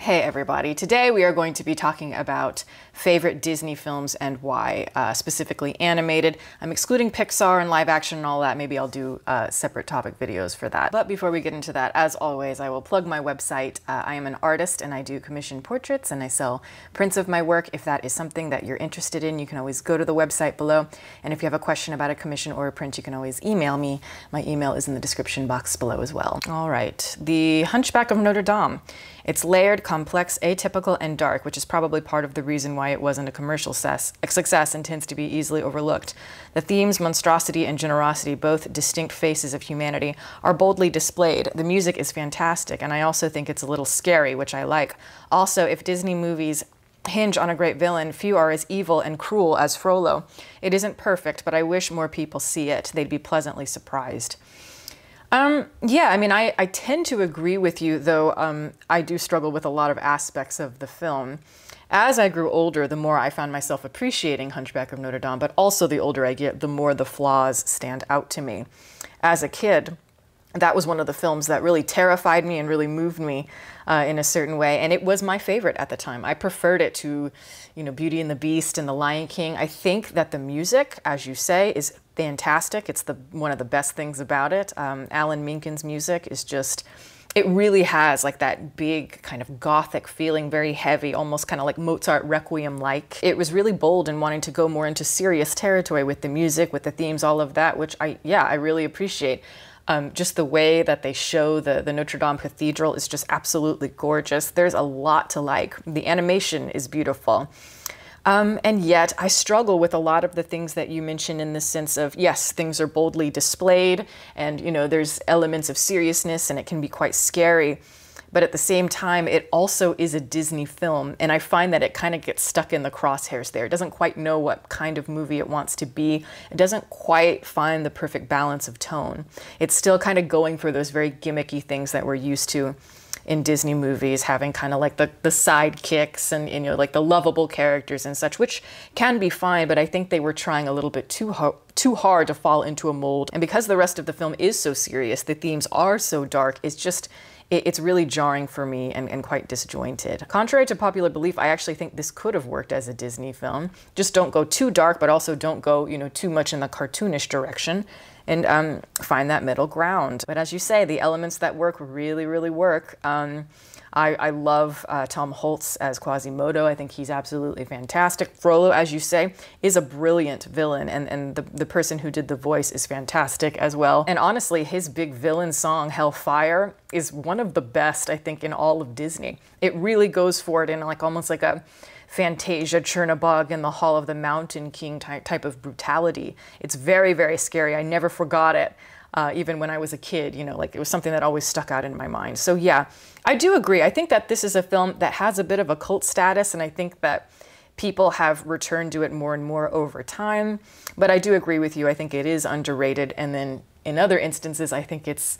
Hey everybody, today we are going to be talking about favorite Disney films and why, specifically animated. I'm excluding Pixar and live action and all that. Maybe I'll do separate topic videos for that. But before we get into that, as always, I will plug my website. I am an artist and I do commissioned portraits and I sell prints of my work. If that is something that you're interested in, you can always go to the website below. And if you have a question about a commission or a print, you can always email me. My email is in the description box below as well. All right, The Hunchback of Notre Dame. It's layered, complex, atypical, and dark, which is probably part of the reason why it wasn't a commercial success and tends to be easily overlooked. The themes, monstrosity and generosity, both distinct faces of humanity, are boldly displayed. The music is fantastic, and I also think it's a little scary, which I like. Also, if Disney movies hinge on a great villain, few are as evil and cruel as Frollo. It isn't perfect, but I wish more people see it. They'd be pleasantly surprised. Yeah, I mean, I tend to agree with you, though I do struggle with a lot of aspects of the film. As I grew older, the more I found myself appreciating Hunchback of Notre Dame, but also the older I get, the more the flaws stand out to me. As a kid, that was one of the films that really terrified me and really moved me in a certain way, and it was my favorite at the time. I preferred it to, you know, Beauty and the Beast and The Lion King. I think that the music, as you say, is fantastic. It's one of the best things about it. Alan Menken's music is just, it really has like that big kind of gothic feeling, very heavy, almost kind of like Mozart Requiem-like. It was really bold in wanting to go more into serious territory with the music, with the themes, all of that, which I really appreciate. Just the way that they show the Notre Dame Cathedral is just absolutely gorgeous. There's a lot to like. The animation is beautiful. And yet I struggle with a lot of the things that you mentioned in the sense of, yes, things are boldly displayed and, you know, there's elements of seriousness and it can be quite scary. But at the same time, it also is a Disney film. And I find that it kind of gets stuck in the crosshairs there. It doesn't quite know what kind of movie it wants to be. It doesn't quite find the perfect balance of tone. It's still kind of going for those very gimmicky things that we're used to in Disney movies, having kind of like the sidekicks and, you know, like the lovable characters and such, which can be fine, but I think they were trying a little bit too hard to fall into a mold. And because the rest of the film is so serious, the themes are so dark, it's really jarring for me and quite disjointed. Contrary to popular belief, I actually think this could have worked as a Disney film. Just don't go too dark, but also don't go, you know, too much in the cartoonish direction, and find that middle ground. But as you say, the elements that work really, really work. I love Tom Holtz as Quasimodo. I think he's absolutely fantastic. Frollo, as you say, is a brilliant villain, and the person who did the voice is fantastic as well. And honestly, his big villain song, Hellfire, is one of the best, I think, in all of Disney. It really goes for it in like almost like a Fantasia, Chernabog, and the Hall of the Mountain King type of brutality. It's very, very scary. I never forgot it. Even when I was a kid, you know, like it was something that always stuck out in my mind. So yeah, I do agree. I think that this is a film that has a bit of a cult status, and I think that people have returned to it more and more over time. But I do agree with you. I think it is underrated, and then in other instances, I think it's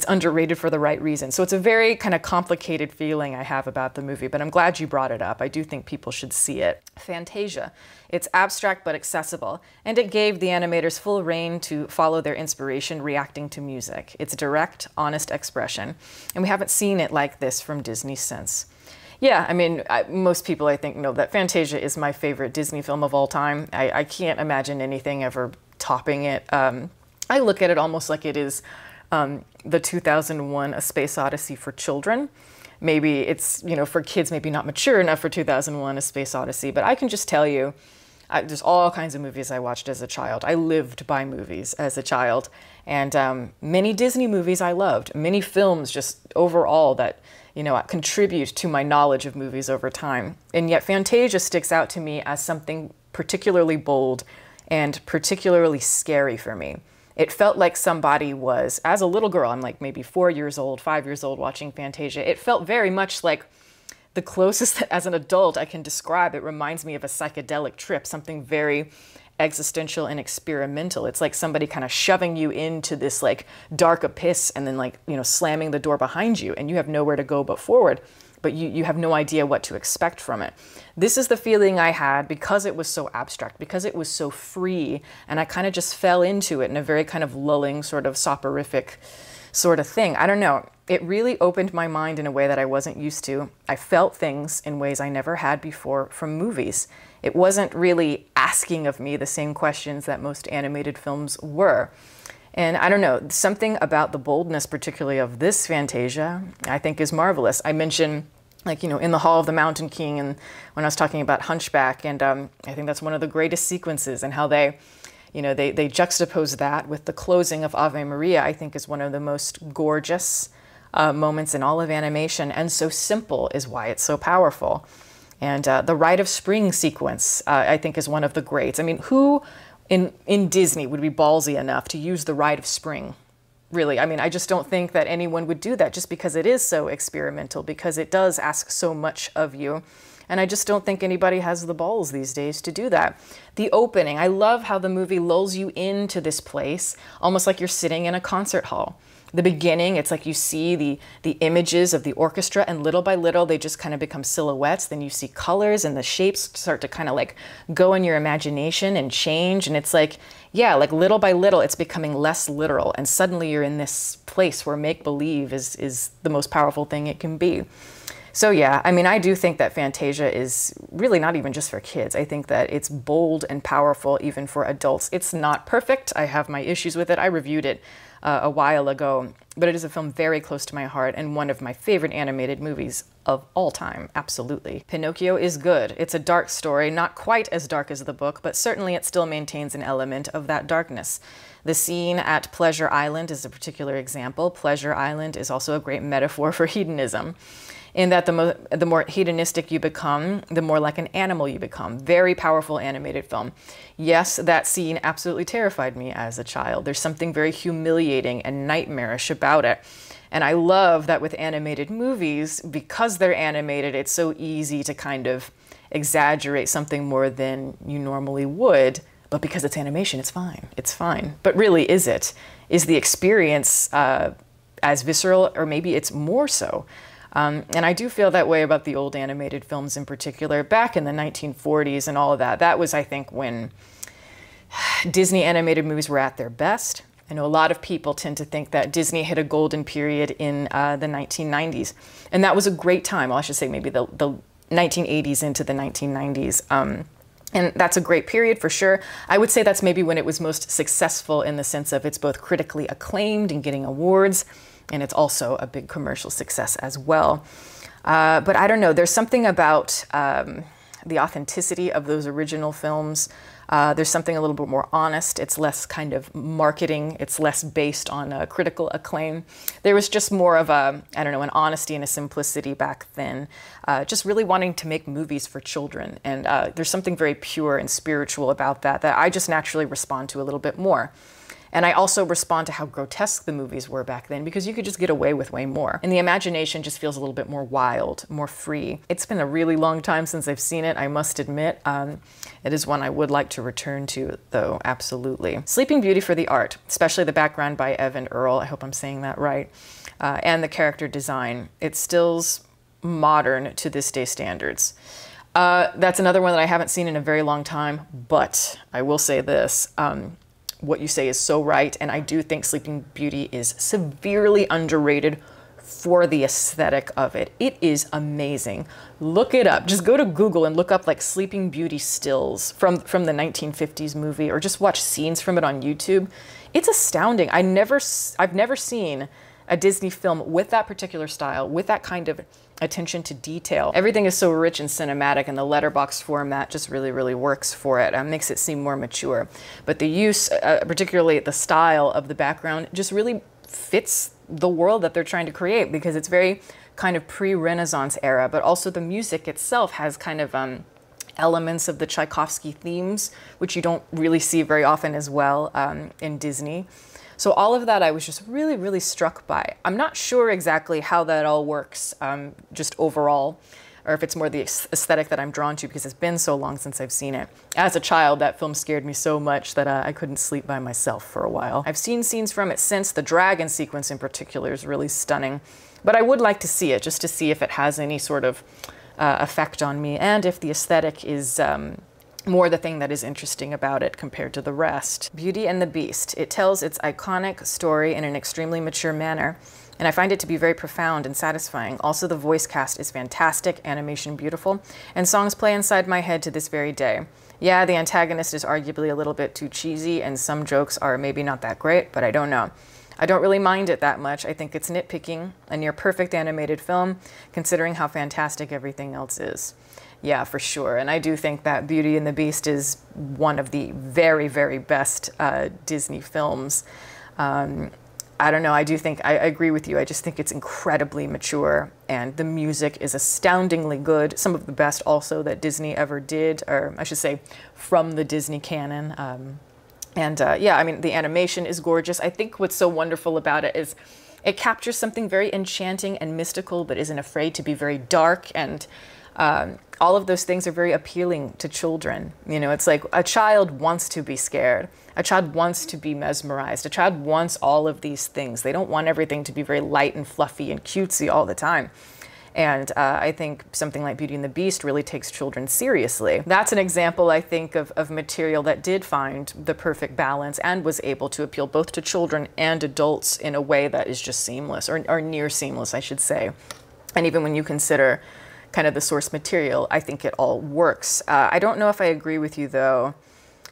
underrated for the right reason. So it's a very kind of complicated feeling I have about the movie, but I'm glad you brought it up. I do think people should see it. Fantasia. It's abstract but accessible, and it gave the animators full rein to follow their inspiration, reacting to music. It's direct, honest expression, and we haven't seen it like this from Disney since. Yeah, I mean, most people, I think, know that Fantasia is my favorite Disney film of all time. I can't imagine anything ever topping it. I look at it almost like it is the 2001 A Space Odyssey for children. Maybe it's, you know, for kids, maybe not mature enough for 2001 A Space Odyssey, but I can just tell you, there's all kinds of movies I watched as a child. I lived by movies as a child, and many Disney movies I loved, many films just overall that, you know, contribute to my knowledge of movies over time. And yet Fantasia sticks out to me as something particularly bold and particularly scary for me. It felt like somebody was, as a little girl, I'm like maybe 4 years old, 5 years old watching Fantasia, it felt very much like the closest that as an adult I can describe. It reminds me of a psychedelic trip, something very existential and experimental. It's like somebody kind of shoving you into this like dark abyss and then like, you know, slamming the door behind you, and you have nowhere to go but forward. But you have no idea what to expect from it. This is the feeling I had because it was so abstract, because it was so free, and I kind of just fell into it in a very kind of lulling, sort of soporific sort of thing. I don't know. It really opened my mind in a way that I wasn't used to. I felt things in ways I never had before from movies. It wasn't really asking of me the same questions that most animated films were. And I don't know, something about the boldness, particularly of this Fantasia, I think is marvelous. I mentioned, like, you know, in the Hall of the Mountain King, and when I was talking about Hunchback, and I think that's one of the greatest sequences, and how they, you know, they juxtapose that with the closing of Ave Maria, I think is one of the most gorgeous moments in all of animation, and so simple is why it's so powerful. And the Rite of Spring sequence, I think, is one of the greats. I mean, who in Disney would be ballsy enough to use the Rite of Spring? Really, I mean, I just don't think that anyone would do that, just because it is so experimental, because it does ask so much of you. And I just don't think anybody has the balls these days to do that. The opening, I love how the movie lulls you into this place, almost like you're sitting in a concert hall. The beginning, it's like you see the images of the orchestra, and little by little they just kind of become silhouettes. Then you see colors, and the shapes start to kind of like go in your imagination and change. And it's like, yeah, like little by little it's becoming less literal, and suddenly you're in this place where make-believe is the most powerful thing it can be. So yeah, I mean, I do think that Fantasia is really not even just for kids. I think that it's bold and powerful even for adults. It's not perfect. I have my issues with it. I reviewed it a while ago, but it is a film very close to my heart and one of my favorite animated movies of all time, absolutely. Pinocchio is good. It's a dark story, not quite as dark as the book, but certainly it still maintains an element of that darkness. The scene at Pleasure Island is a particular example. Pleasure Island is also a great metaphor for hedonism, in that the more hedonistic you become, the more like an animal you become. Very powerful animated film. Yes, that scene absolutely terrified me as a child. There's something very humiliating and nightmarish about it. And I love that with animated movies, because they're animated, it's so easy to kind of exaggerate something more than you normally would. But because it's animation, it's fine. It's fine. But really, is it? Is the experience as visceral, or maybe it's more so? And I do feel that way about the old animated films in particular, back in the 1940s and all of that. That was, I think, when Disney animated movies were at their best. I know a lot of people tend to think that Disney hit a golden period in the 1990s. And that was a great time. Well, I should say maybe the 1980s into the 1990s. And that's a great period for sure. I would say that's maybe when it was most successful, in the sense of it's both critically acclaimed and getting awards, and it's also a big commercial success as well. But I don't know, there's something about the authenticity of those original films. There's something a little bit more honest. It's less kind of marketing. It's less based on critical acclaim. There was just more of a, I don't know, an honesty and a simplicity back then. Just really wanting to make movies for children. And there's something very pure and spiritual about that I just naturally respond to a little bit more. And I also respond to how grotesque the movies were back then, because you could just get away with way more. And the imagination just feels a little bit more wild, more free. It's been a really long time since I've seen it, I must admit. It is one I would like to return to, though, absolutely. Sleeping Beauty for the art, especially the background by Evan Earl, I hope I'm saying that right, and the character design. It still's modern to this day standards. That's another one that I haven't seen in a very long time, but I will say this. What you say is so right, and I do think Sleeping Beauty is severely underrated for the aesthetic of it. It is amazing. Look it up. Just go to Google and look up like Sleeping Beauty stills from the 1950s movie, or just watch scenes from it on YouTube. It's astounding. I've never seen a Disney film with that particular style, with that kind of attention to detail. Everything is so rich and cinematic, and the letterbox format just really, really works for it. Makes it seem more mature. But the use, particularly the style of the background, just really fits the world that they're trying to create, because it's very kind of pre-Renaissance era, but also the music itself has kind of elements of the Tchaikovsky themes, which you don't really see very often as well in Disney. So all of that I was just really, really struck by. I'm not sure exactly how that all works just overall, or if it's more the aesthetic that I'm drawn to, because it's been so long since I've seen it. As a child, that film scared me so much that I couldn't sleep by myself for a while. I've seen scenes from it since. The dragon sequence in particular is really stunning, but I would like to see it, just to see if it has any sort of effect on me, and if the aesthetic is more the thing that is interesting about it compared to the rest. Beauty and the Beast. It tells its iconic story in an extremely mature manner, and I find it to be very profound and satisfying. Also, the voice cast is fantastic, animation beautiful, and songs play inside my head to this very day. Yeah, the antagonist is arguably a little bit too cheesy, and some jokes are maybe not that great, but I don't know. I don't really mind it that much. I think it's nitpicking, a near perfect animated film, considering how fantastic everything else is. Yeah, for sure. And I do think that Beauty and the Beast is one of the very, very best Disney films. I don't know, I agree with you. I just think it's incredibly mature, and the music is astoundingly good. Some of the best also that Disney ever did, or I should say from the Disney canon. Yeah, I mean, the animation is gorgeous. I think what's so wonderful about it is it captures something very enchanting and mystical, but isn't afraid to be very dark, and all of those things are very appealing to children. You know, it's like a child wants to be scared. A child wants to be mesmerized. A child wants all of these things. They don't want everything to be very light and fluffy and cutesy all the time. And I think something like Beauty and the Beast really takes children seriously. That's an example, I think, of material that did find the perfect balance and was able to appeal both to children and adults in a way that is just seamless, or near seamless, I should say. And even when you consider kind of the source material, I think it all works. I don't know if I agree with you, though,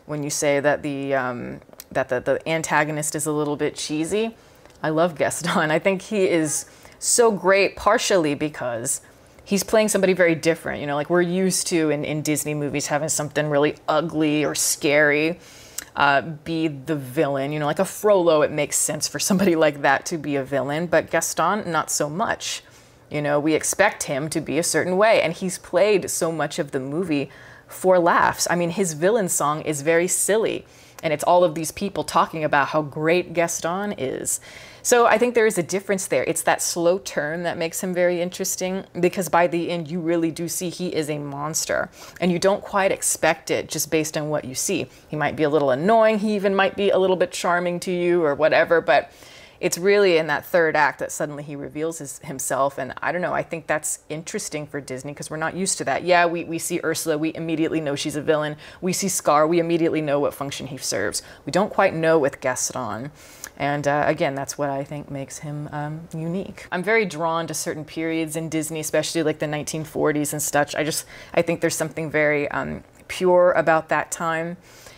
when you say that the antagonist is a little bit cheesy. I love Gaston. I think he is so great, partially because he's playing somebody very different. You know, like we're used to in Disney movies having something really ugly or scary be the villain. You know, like a Frollo, it makes sense for somebody like that to be a villain, but Gaston, not so much. You know, we expect him to be a certain way, and he's played so much of the movie for laughs. I mean, his villain song is very silly, and it's all of these people talking about how great Gaston is. So I think there is a difference there. It's that slow turn that makes him very interesting, because by the end, you really do see he is a monster, and you don't quite expect it just based on what you see. He might be a little annoying. He even might be a little bit charming to you or whatever, but it's really in that third act that suddenly he reveals himself. And I don't know, I think that's interesting for Disney because we're not used to that. Yeah, we see Ursula, we immediately know she's a villain. We see Scar, we immediately know what function he serves. We don't quite know with Gaston. And again, that's what I think makes him unique. I'm very drawn to certain periods in Disney, especially like the 1940s and such. I think there's something very pure about that time.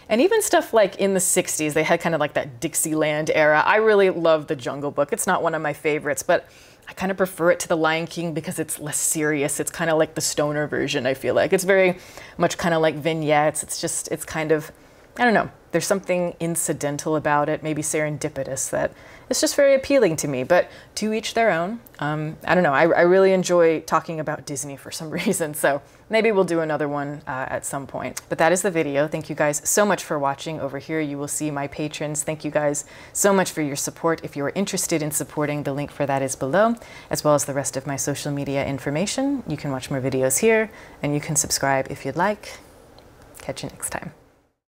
And even stuff like in the 60s, they had kind of like that Dixieland era. I really love The Jungle Book. It's not one of my favorites, but I kind of prefer it to The Lion King because it's less serious. It's kind of like the stoner version, I feel like. It's very much kind of like vignettes. It's kind of, I don't know, there's something incidental about it, maybe serendipitous, that it's just very appealing to me, but to each their own. I don't know, I really enjoy talking about Disney for some reason, so maybe we'll do another one at some point. But that is the video. Thank you guys so much for watching. Over here you will see my patrons. Thank you guys so much for your support. If you are interested in supporting, the link for that is below, as well as the rest of my social media information. You can watch more videos here, and you can subscribe if you'd like. Catch you next time.